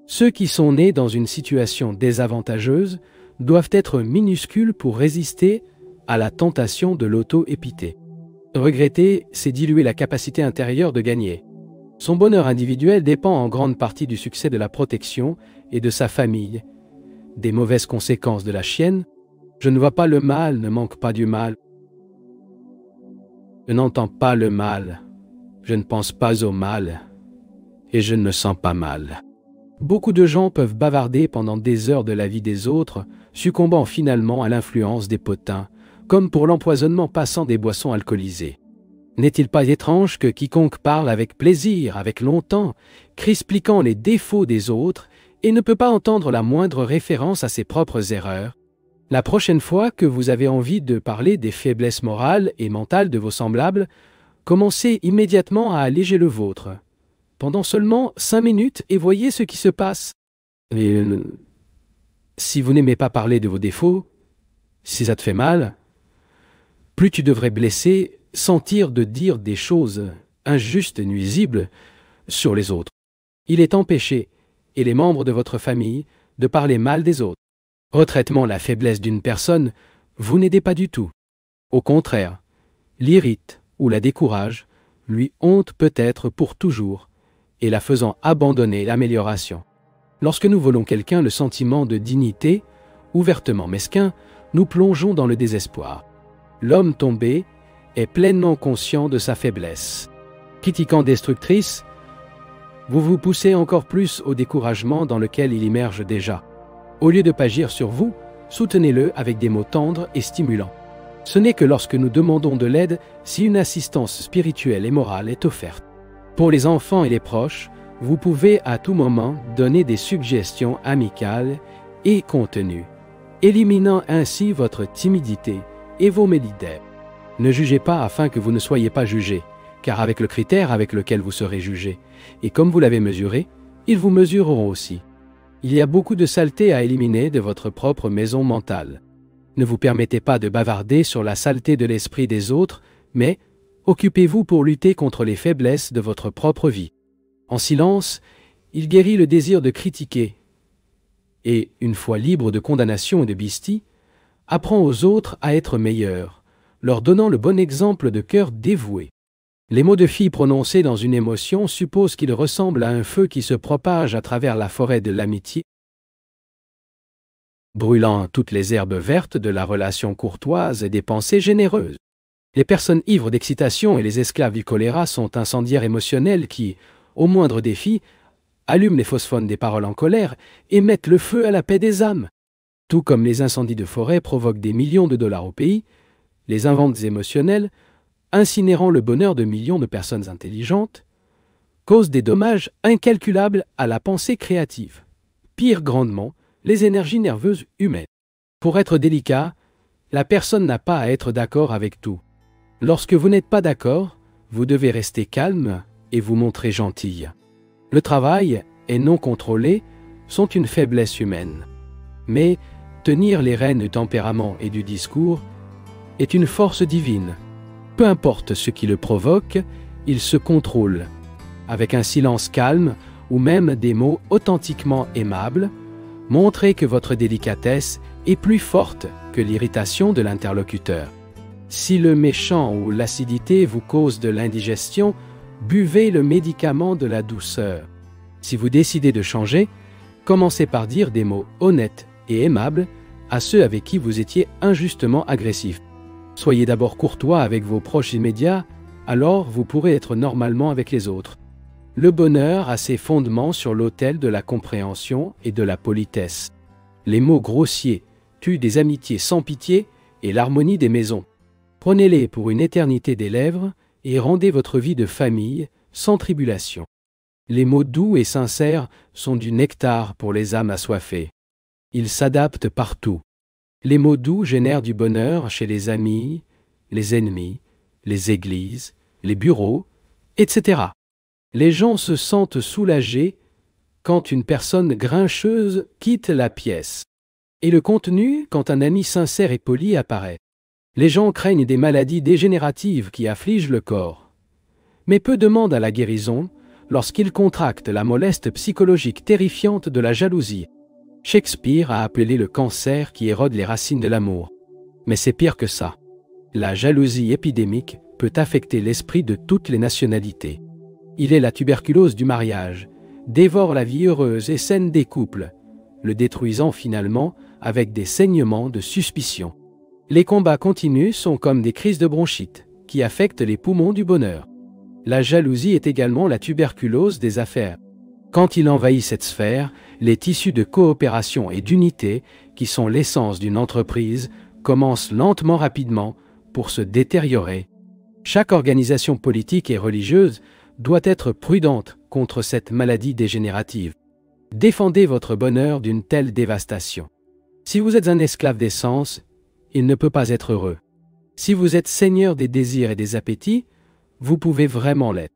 Ceux qui sont nés dans une situation désavantageuse doivent être minuscules pour résister à la tentation de l'auto-épité. Regretter, c'est diluer la capacité intérieure de gagner. Son bonheur individuel dépend en grande partie du succès de la protection et de sa famille. Des mauvaises conséquences de la chienne, je ne vois pas le mal, ne manque pas du mal. Je n'entends pas le mal, je ne pense pas au mal, et je ne me sens pas mal. Beaucoup de gens peuvent bavarder pendant des heures de la vie des autres, succombant finalement à l'influence des potins, comme pour l'empoisonnement passant des boissons alcoolisées. N'est-il pas étrange que quiconque parle avec plaisir, avec longtemps, critiquant les défauts des autres, et ne peut pas entendre la moindre référence à ses propres erreurs? La prochaine fois que vous avez envie de parler des faiblesses morales et mentales de vos semblables, commencez immédiatement à alléger le vôtre. Pendant seulement 5 minutes et voyez ce qui se passe. Et si vous n'aimez pas parler de vos défauts, si ça te fait mal, plus tu devrais blesser, sentir de dire des choses injustes et nuisibles sur les autres. Il est empêché, et les membres de votre famille, de parler mal des autres. Retraitement la faiblesse d'une personne, vous n'aidez pas du tout. Au contraire, l'irrite ou la décourage, lui honte peut-être pour toujours, et la faisant abandonner l'amélioration. Lorsque nous volons quelqu'un le sentiment de dignité, ouvertement mesquin, nous plongeons dans le désespoir. L'homme tombé est pleinement conscient de sa faiblesse. Critiquant destructrice, vous vous poussez encore plus au découragement dans lequel il immerge déjà. Au lieu de pagir sur vous, soutenez-le avec des mots tendres et stimulants. Ce n'est que lorsque nous demandons de l'aide si une assistance spirituelle et morale est offerte. Pour les enfants et les proches, vous pouvez à tout moment donner des suggestions amicales et contenues, éliminant ainsi votre timidité et vos médidères. Ne jugez pas afin que vous ne soyez pas jugé, car avec le critère avec lequel vous serez jugé, et comme vous l'avez mesuré, ils vous mesureront aussi. Il y a beaucoup de saleté à éliminer de votre propre maison mentale. Ne vous permettez pas de bavarder sur la saleté de l'esprit des autres, mais occupez-vous pour lutter contre les faiblesses de votre propre vie. En silence, il guérit le désir de critiquer, et, une fois libre de condamnation et de bistie, apprend aux autres à être meilleurs, leur donnant le bon exemple de cœur dévoué. Les mots de fille prononcés dans une émotion supposent qu'ils ressemblent à un feu qui se propage à travers la forêt de l'amitié, brûlant toutes les herbes vertes de la relation courtoise et des pensées généreuses. Les personnes ivres d'excitation et les esclaves du choléra sont incendiaires émotionnels qui, au moindre défi, allument les phosophones des paroles en colère et mettent le feu à la paix des âmes. Tout comme les incendies de forêt provoquent des millions de dollars au pays, les inventes émotionnelles, incinérant le bonheur de millions de personnes intelligentes, causent des dommages incalculables à la pensée créative. Pire grandement, les énergies nerveuses humaines. Pour être délicat, la personne n'a pas à être d'accord avec tout. Lorsque vous n'êtes pas d'accord, vous devez rester calme et vous montrer gentille. Le travail et non contrôlé sont une faiblesse humaine. Mais tenir les rênes du tempérament et du discours est une force divine. Peu importe ce qui le provoque, il se contrôle. Avec un silence calme ou même des mots authentiquement aimables, montrez que votre délicatesse est plus forte que l'irritation de l'interlocuteur. Si le méchant ou l'acidité vous cause de l'indigestion, buvez le médicament de la douceur. Si vous décidez de changer, commencez par dire des mots honnêtes et aimables à ceux avec qui vous étiez injustement agressif. Soyez d'abord courtois avec vos proches immédiats, alors vous pourrez être normalement avec les autres. Le bonheur a ses fondements sur l'autel de la compréhension et de la politesse. Les mots grossiers tuent des amitiés sans pitié et l'harmonie des maisons. Prenez-les pour une éternité des lèvres et rendez votre vie de famille sans tribulation. Les mots doux et sincères sont du nectar pour les âmes assoiffées. Ils s'adaptent partout. Les mots doux génèrent du bonheur chez les amis, les ennemis, les églises, les bureaux, etc. Les gens se sentent soulagés quand une personne grincheuse quitte la pièce. Et le contenu quand un ami sincère et poli apparaît. Les gens craignent des maladies dégénératives qui affligent le corps. Mais peu demandent à la guérison, lorsqu'il contracte la moleste psychologique terrifiante de la jalousie. Shakespeare a appelé le cancer qui érode les racines de l'amour. Mais c'est pire que ça. La jalousie épidémique peut affecter l'esprit de toutes les nationalités. Il est la tuberculose du mariage, dévore la vie heureuse et saine des couples, le détruisant finalement avec des saignements de suspicion. Les combats continus sont comme des crises de bronchite, qui affectent les poumons du bonheur. La jalousie est également la tuberculose des affaires. Quand il envahit cette sphère, les tissus de coopération et d'unité, qui sont l'essence d'une entreprise, commencent lentement rapidement pour se détériorer. Chaque organisation politique et religieuse doit être prudente contre cette maladie dégénérative. Défendez votre bonheur d'une telle dévastation. Si vous êtes un esclave des sens, il ne peut pas être heureux. Si vous êtes seigneur des désirs et des appétits, vous pouvez vraiment l'être.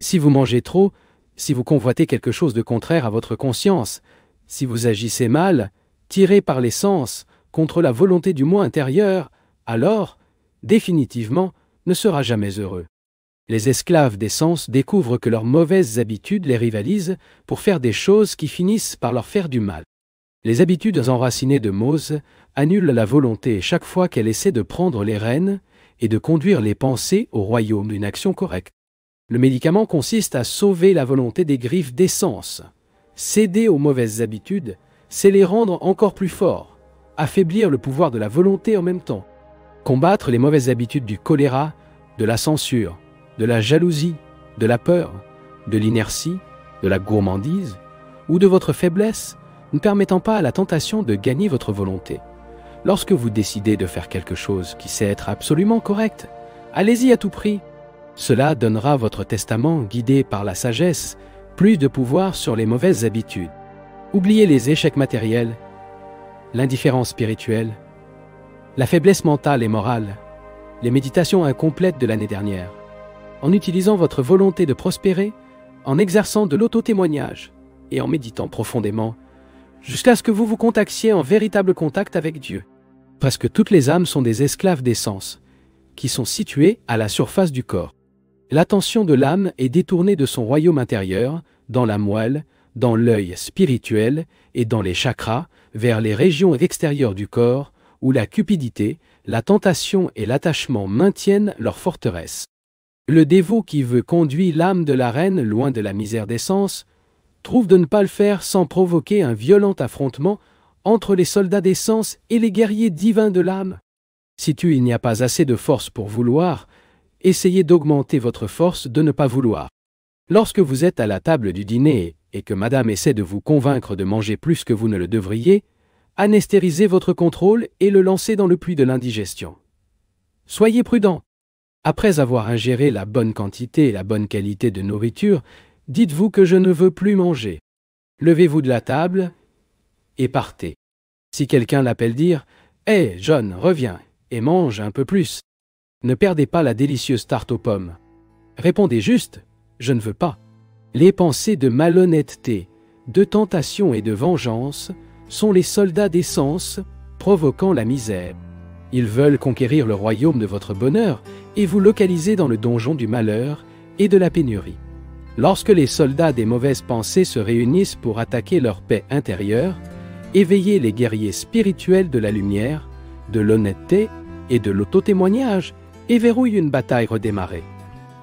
Si vous mangez trop, si vous convoitez quelque chose de contraire à votre conscience, si vous agissez mal, tiré par les sens, contre la volonté du moi intérieur, alors, définitivement, ne sera jamais heureux. Les esclaves des sens découvrent que leurs mauvaises habitudes les rivalisent pour faire des choses qui finissent par leur faire du mal. Les habitudes enracinées de Mose annulent la volonté chaque fois qu'elle essaie de prendre les rênes et de conduire les pensées au royaume d'une action correcte. Le médicament consiste à sauver la volonté des griffes des sens. Céder aux mauvaises habitudes, c'est les rendre encore plus forts, affaiblir le pouvoir de la volonté en même temps. Combattre les mauvaises habitudes du choléra, de la censure, de la jalousie, de la peur, de l'inertie, de la gourmandise ou de votre faiblesse, ne permettant pas à la tentation de gagner votre volonté. Lorsque vous décidez de faire quelque chose qui sait être absolument correct, allez-y à tout prix. Cela donnera à votre testament, guidé par la sagesse, plus de pouvoir sur les mauvaises habitudes. Oubliez les échecs matériels, l'indifférence spirituelle, la faiblesse mentale et morale, les méditations incomplètes de l'année dernière. En utilisant votre volonté de prospérer, en exerçant de l'auto-témoignage et en méditant profondément, jusqu'à ce que vous vous contactiez en véritable contact avec Dieu. Presque toutes les âmes sont des esclaves des sens, qui sont situées à la surface du corps. L'attention de l'âme est détournée de son royaume intérieur, dans la moelle, dans l'œil spirituel et dans les chakras, vers les régions extérieures du corps, où la cupidité, la tentation et l'attachement maintiennent leur forteresse. Le dévot qui veut conduire l'âme de la reine loin de la misère des sens trouve de ne pas le faire sans provoquer un violent affrontement entre les soldats des sens et les guerriers divins de l'âme. Si il n'y a pas assez de force pour vouloir, essayez d'augmenter votre force de ne pas vouloir. Lorsque vous êtes à la table du dîner et que madame essaie de vous convaincre de manger plus que vous ne le devriez, anesthérisez votre contrôle et le lancez dans le puits de l'indigestion. Soyez prudent. Après avoir ingéré la bonne quantité et la bonne qualité de nourriture, dites-vous que je ne veux plus manger. Levez-vous de la table et partez. Si quelqu'un l'appelle dire « Hé, John, reviens et mange un peu plus », ne perdez pas la délicieuse tarte aux pommes. Répondez juste « Je ne veux pas ». Les pensées de malhonnêteté, de tentation et de vengeance sont les soldats des sens provoquant la misère. Ils veulent conquérir le royaume de votre bonheur et vous localiser dans le donjon du malheur et de la pénurie. Lorsque les soldats des mauvaises pensées se réunissent pour attaquer leur paix intérieure, éveillez les guerriers spirituels de la lumière, de l'honnêteté et de l'auto-témoignage et verrouille une bataille redémarrée.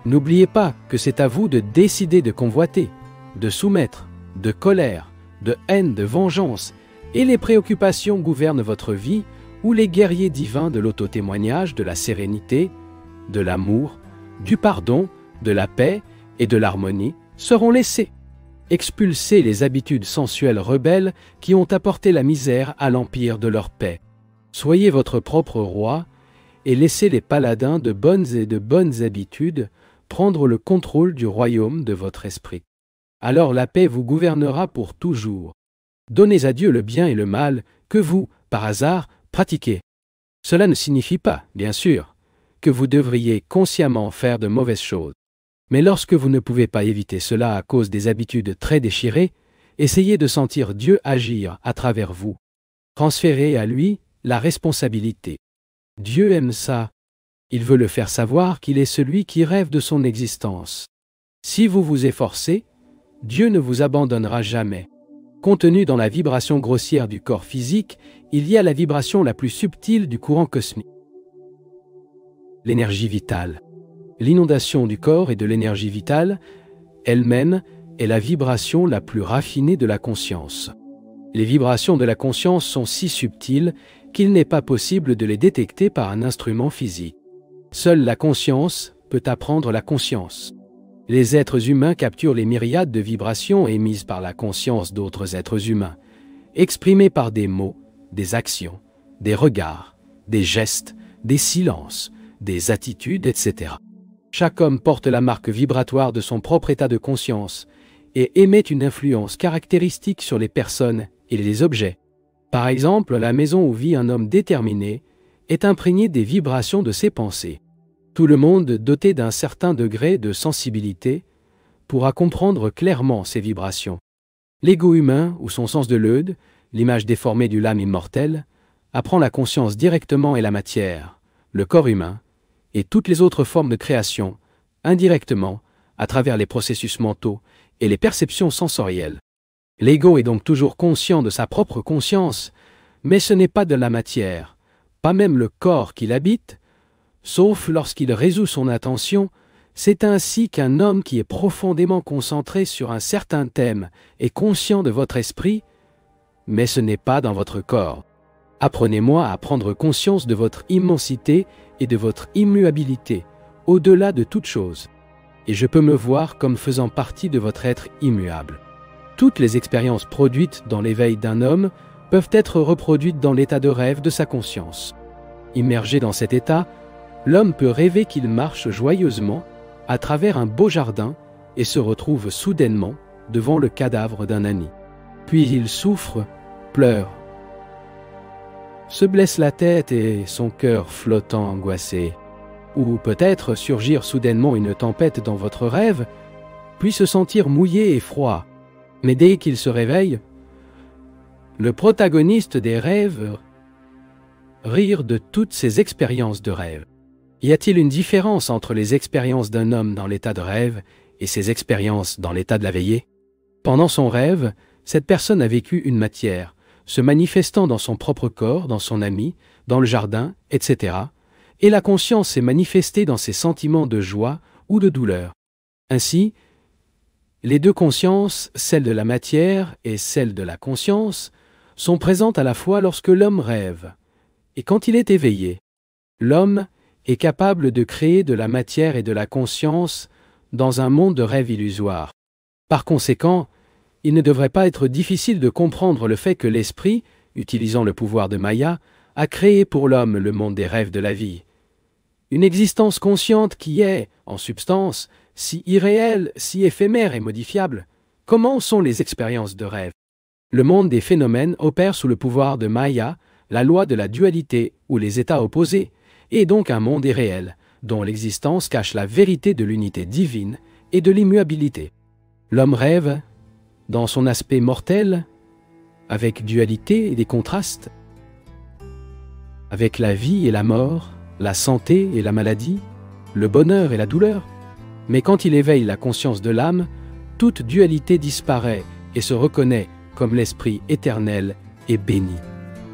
N'oubliez pas que c'est à vous de décider de convoiter, de soumettre, de colère, de haine, de vengeance, et les préoccupations gouvernent votre vie où les guerriers divins de l'auto-témoignage, de la sérénité, de l'amour, du pardon, de la paix et de l'harmonie seront laissés. Expulsez les habitudes sensuelles rebelles qui ont apporté la misère à l'empire de leur paix. Soyez votre propre roi et laissez les paladins de bonnes habitudes prendre le contrôle du royaume de votre esprit. Alors la paix vous gouvernera pour toujours. Donnez à Dieu le bien et le mal que vous, par hasard, pratiquez. Cela ne signifie pas, bien sûr, que vous devriez consciemment faire de mauvaises choses. Mais lorsque vous ne pouvez pas éviter cela à cause des habitudes très déchirées, essayez de sentir Dieu agir à travers vous. Transférez à lui la responsabilité. Dieu aime ça. Il veut le faire savoir qu'il est celui qui rêve de son existence. Si vous vous efforcez, Dieu ne vous abandonnera jamais. Contenue dans la vibration grossière du corps physique, il y a la vibration la plus subtile du courant cosmique. L'énergie vitale. L'inondation du corps et de l'énergie vitale, elle-même, est la vibration la plus raffinée de la conscience. Les vibrations de la conscience sont si subtiles qu'il n'est pas possible de les détecter par un instrument physique. Seule la conscience peut apprendre la conscience. Les êtres humains capturent les myriades de vibrations émises par la conscience d'autres êtres humains, exprimées par des mots, des actions, des regards, des gestes, des silences, des attitudes, etc. Chaque homme porte la marque vibratoire de son propre état de conscience et émet une influence caractéristique sur les personnes et les objets. Par exemple, la maison où vit un homme déterminé est imprégnée des vibrations de ses pensées. Tout le monde doté d'un certain degré de sensibilité pourra comprendre clairement ces vibrations. L'ego humain, ou son sens de l'œde, l'image déformée du l'âme immortelle, apprend la conscience directement et la matière, le corps humain, et toutes les autres formes de création, indirectement, à travers les processus mentaux et les perceptions sensorielles. L'ego est donc toujours conscient de sa propre conscience, mais ce n'est pas de la matière, pas même le corps qu'il habite, sauf lorsqu'il résout son attention. C'est ainsi qu'un homme qui est profondément concentré sur un certain thème est conscient de votre esprit, mais ce n'est pas dans votre corps. Apprenez-moi à prendre conscience de votre immensité et de votre immuabilité, au-delà de toute chose. Et je peux me voir comme faisant partie de votre être immuable. Toutes les expériences produites dans l'éveil d'un homme peuvent être reproduites dans l'état de rêve de sa conscience. Immergé dans cet état, l'homme peut rêver qu'il marche joyeusement à travers un beau jardin et se retrouve soudainement devant le cadavre d'un ami. Puis il souffre, pleure, se blesse la tête et son cœur flottant angoissé. Ou peut-être surgir soudainement une tempête dans votre rêve, puis se sentir mouillé et froid. Mais dès qu'il se réveille, le protagoniste des rêves rire de toutes ces expériences de rêve. Y a-t-il une différence entre les expériences d'un homme dans l'état de rêve et ses expériences dans l'état de la veillée? Pendant son rêve, cette personne a vécu une matière, se manifestant dans son propre corps, dans son ami, dans le jardin, etc. Et la conscience s'est manifestée dans ses sentiments de joie ou de douleur. Ainsi, les deux consciences, celle de la matière et celle de la conscience, sont présentes à la fois lorsque l'homme rêve et quand il est éveillé. L'homme est capable de créer de la matière et de la conscience dans un monde de rêve illusoire. Par conséquent, il ne devrait pas être difficile de comprendre le fait que l'esprit, utilisant le pouvoir de Maya, a créé pour l'homme le monde des rêves de la vie. Une existence consciente qui est, en substance, si irréelle, si éphémère et modifiable. Comment sont les expériences de rêve? Le monde des phénomènes opère sous le pouvoir de Maya, la loi de la dualité ou les états opposés, et donc un monde irréel, dont l'existence cache la vérité de l'unité divine et de l'immuabilité. L'homme rêve, dans son aspect mortel, avec dualité et des contrastes, avec la vie et la mort, la santé et la maladie, le bonheur et la douleur. Mais quand il éveille la conscience de l'âme, toute dualité disparaît et se reconnaît comme l'esprit éternel et béni.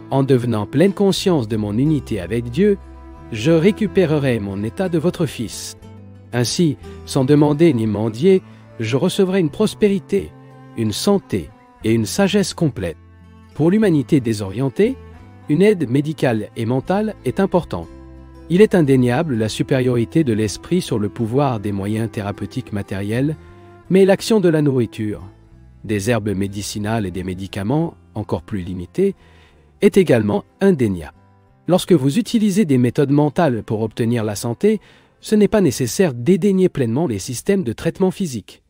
En devenant pleine conscience de mon unité avec Dieu, je récupérerai mon état de votre fils. Ainsi, sans demander ni mendier, je recevrai une prospérité, une santé et une sagesse complète. Pour l'humanité désorientée, une aide médicale et mentale est importante. Il est indéniable la supériorité de l'esprit sur le pouvoir des moyens thérapeutiques matériels, mais l'action de la nourriture, des herbes médicinales et des médicaments, encore plus limités, est également indéniable. Lorsque vous utilisez des méthodes mentales pour obtenir la santé, ce n'est pas nécessaire dédaigner pleinement les systèmes de traitement physique,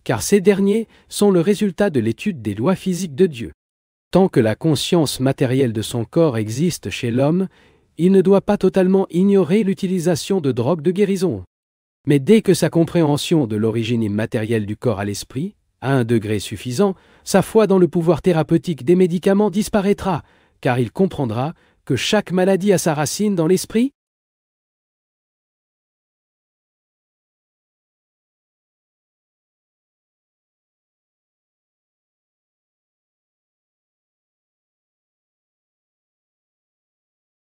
car ces derniers sont le résultat de l'étude des lois physiques de Dieu. Tant que la conscience matérielle de son corps existe chez l'homme, il ne doit pas totalement ignorer l'utilisation de drogues de guérison. Mais dès que sa compréhension de l'origine immatérielle du corps à l'esprit, à un degré suffisant, sa foi dans le pouvoir thérapeutique des médicaments disparaîtra, car il comprendra que chaque maladie a sa racine dans l'esprit